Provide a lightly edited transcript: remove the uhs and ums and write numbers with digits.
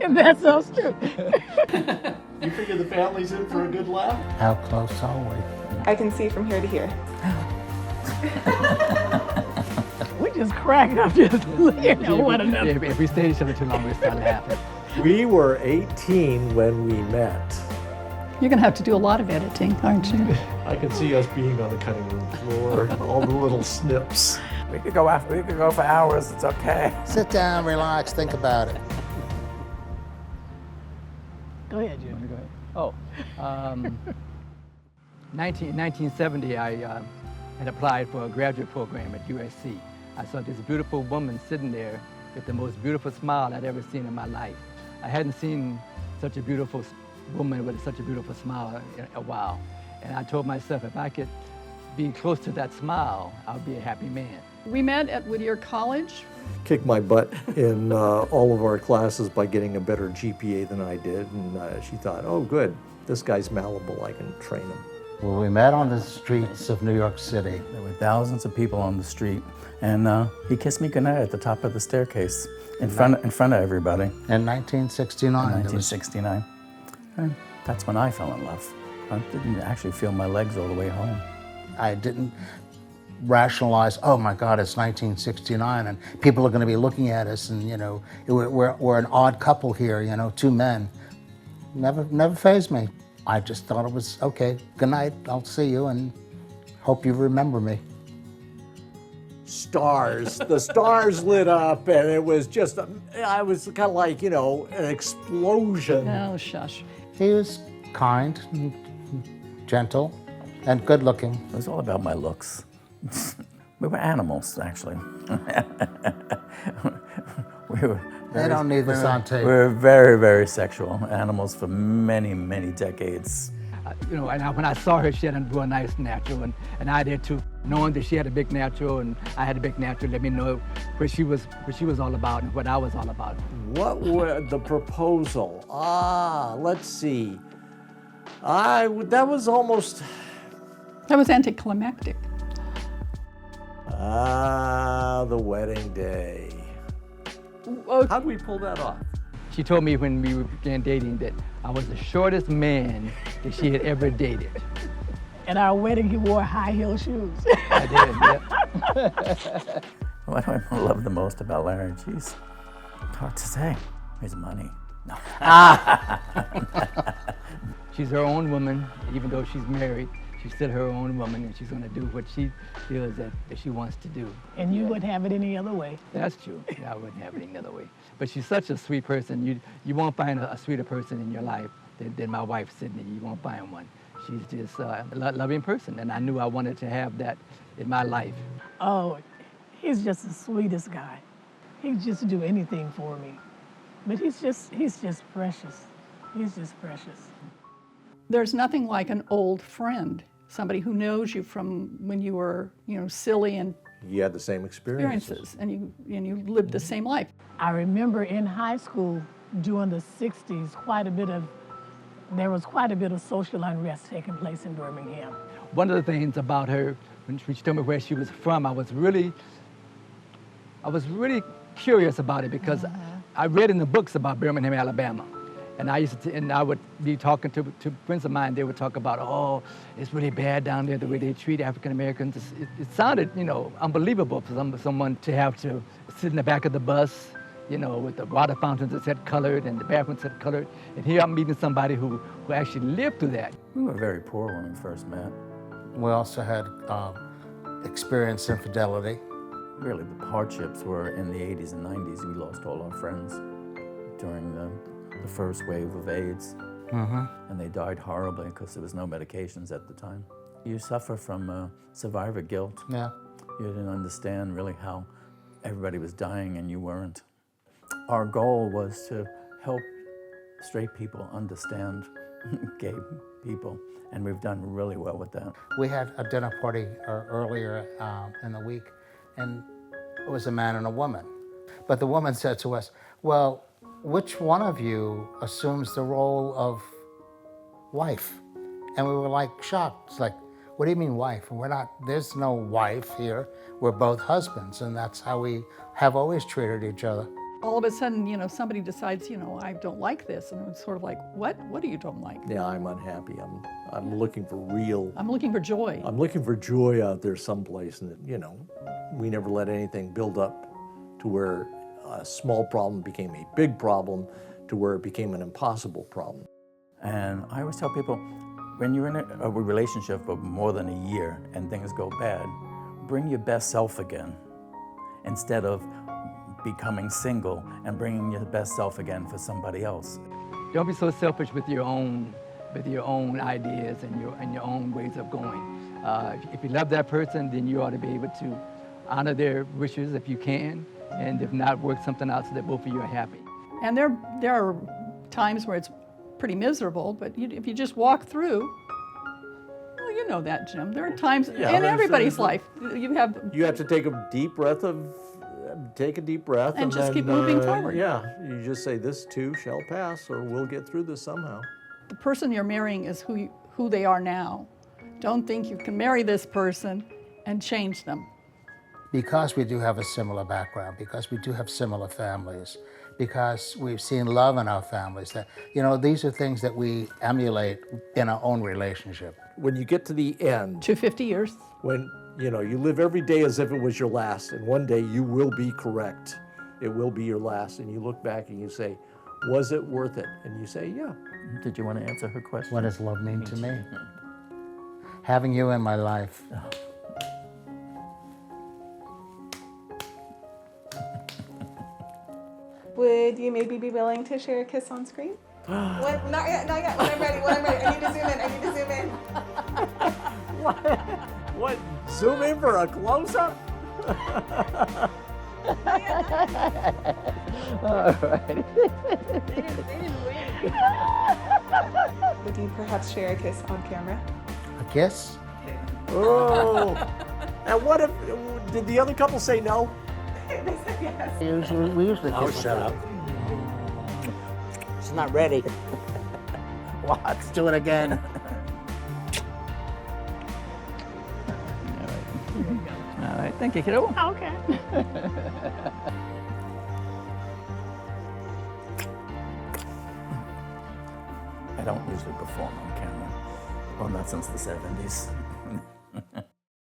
That sounds true. You figure the family's in for a good laugh? How close are we? I can see from here to here. We just cracked up just looking at one another. If we stay each other too long, we start laughing. We were 18 when we met. You're going to have to do a lot of editing, aren't you? I can see us being on the cutting room floor, all the little snips. We could go for hours, it's okay. Sit down, relax, think about it. Go ahead, Jim. Go ahead. Oh, 1970, I had applied for a graduate program at USC. I saw this beautiful woman sitting there with the most beautiful smile I'd ever seen in my life. I hadn't seen such a beautiful woman with such a beautiful smile in a while. And I told myself, if I could be close to that smile, I would be a happy man. We met at Whittier College. Kicked my butt in all of our classes by getting a better GPA than I did, and she thought, oh good, this guy's malleable, I can train him. Well, we met on the streets of New York City. There were thousands of people on the street, and he kissed me goodnight at the top of the staircase in front of everybody. In 1969. In 1969. And that's when I fell in love. I didn't actually feel my legs all the way home. I didn't rationalize, oh my God, it's 1969 and people are going to be looking at us and, you know, we're an odd couple here, you know, two men. Never fazed me. I just thought it was, okay, good night, I'll see you and hope you remember me. Stars, the stars lit up and it was just, I was kind of like, you know, an explosion. Oh, shush. He was kind, and gentle, and good looking. It was all about my looks. We were animals, actually. They don't need this on tape. We were very, very sexual animals for many, many decades. You know, and when I saw her, she had a nice natural, and I did too. Knowing that she had a big natural and I had a big natural, let me know what she was all about and what I was all about. What were the proposal? Let's see. That was almost... That was anticlimactic. The wedding day. How did we pull that off? She told me when we began dating that I was the shortest man that she had ever dated. At our wedding, he wore high-heel shoes. I did, yeah. What do I love the most about Larry? Jeez, hard to say. His money. No. She's her own woman, even though she's married. She's still her own woman, and she's going to do what she feels that she wants to do. And you wouldn't have it any other way. That's true. Yeah, I wouldn't have it any other way. But she's such a sweet person. You won't find a sweeter person in your life than my wife, Sydney. You won't find one. She's just a loving person, and I knew I wanted to have that in my life. Oh, he's just the sweetest guy. He'd just do anything for me. But he's just precious. He's just precious. There's nothing like an old friend, somebody who knows you from when you were, you know, silly and You had the same experiences. and you lived the same life. I remember in high school during the 60s, there was quite a bit of social unrest taking place in Birmingham. One of the things about her, when she told me where she was from, I was really curious about it because I read in the books about Birmingham, Alabama. And I would be talking to friends of mine. They would talk about, oh, it's really bad down there the way they treat African Americans. It sounded, you know, unbelievable for someone to have to sit in the back of the bus, you know, with the water fountains that said colored and the bathrooms that said colored. And here I'm meeting somebody who actually lived through that. We were very poor when we first met. We also had experienced infidelity. Really, the hardships were in the 80s and 90s. We lost all our friends during the first wave of AIDS. And they died horribly because there was no medications at the time. You suffer from survivor guilt. Yeah. You didn't understand really how everybody was dying and you weren't. Our goal was to help straight people understand gay people, and we've done really well with that. We had a dinner party earlier in the week, and it was a man and a woman. But the woman said to us, well, which one of you assumes the role of wife? And we were like shocked. It's like, what do you mean wife? There's no wife here. We're both husbands, and that's how we have always treated each other. all of a sudden, you know, somebody decides, you know, I don't like this. And it's sort of like, what? What do you don't like? Yeah, I'm unhappy. I'm looking for real. I'm looking for joy. I'm looking for joy out there someplace, and you know, we never let anything build up to where a small problem became a big problem, to where it became an impossible problem. And I always tell people, when you're in a relationship for more than a year and things go bad, bring your best self again, instead of becoming single and bringing your best self again for somebody else. Don't be so selfish with your own ideas and your own ways of going. If you love that person, then you ought to be able to honor their wishes if you can, and if not, work something out so that both of you are happy. And there are times where it's pretty miserable, but if you just walk through, well, you know that, Jim. There are times in everybody's life you have to take a deep breath And just keep moving forward. Yeah, you just say, this too shall pass, or we'll get through this somehow. the person you're marrying is who they are now. Don't think you can marry this person and change them. Because we do have a similar background, because we do have similar families, because we've seen love in our families, that, you know, these are things that we emulate in our own relationship. When you get to the end, To 50 years. when you know you live every day as if it was your last, and one day you will be correct, it will be your last, and you look back and you say, was it worth it? And you say, yeah. Did you want to answer her question? What does love mean to me? Having you in my life. Would you maybe be willing to share a kiss on screen? What? Not yet, not yet. When I'm ready, I need to zoom in, I need to zoom in. What? Zoom in for a close-up? Would you perhaps share a kiss on camera? A kiss? Oh. And what if, did the other couple say no? They said yes. We usually kiss. Oh, shut up. She's not ready. What? Let's do it again. All right, thank you, kiddo. Okay. I don't usually perform on camera. Well, not since the 70s.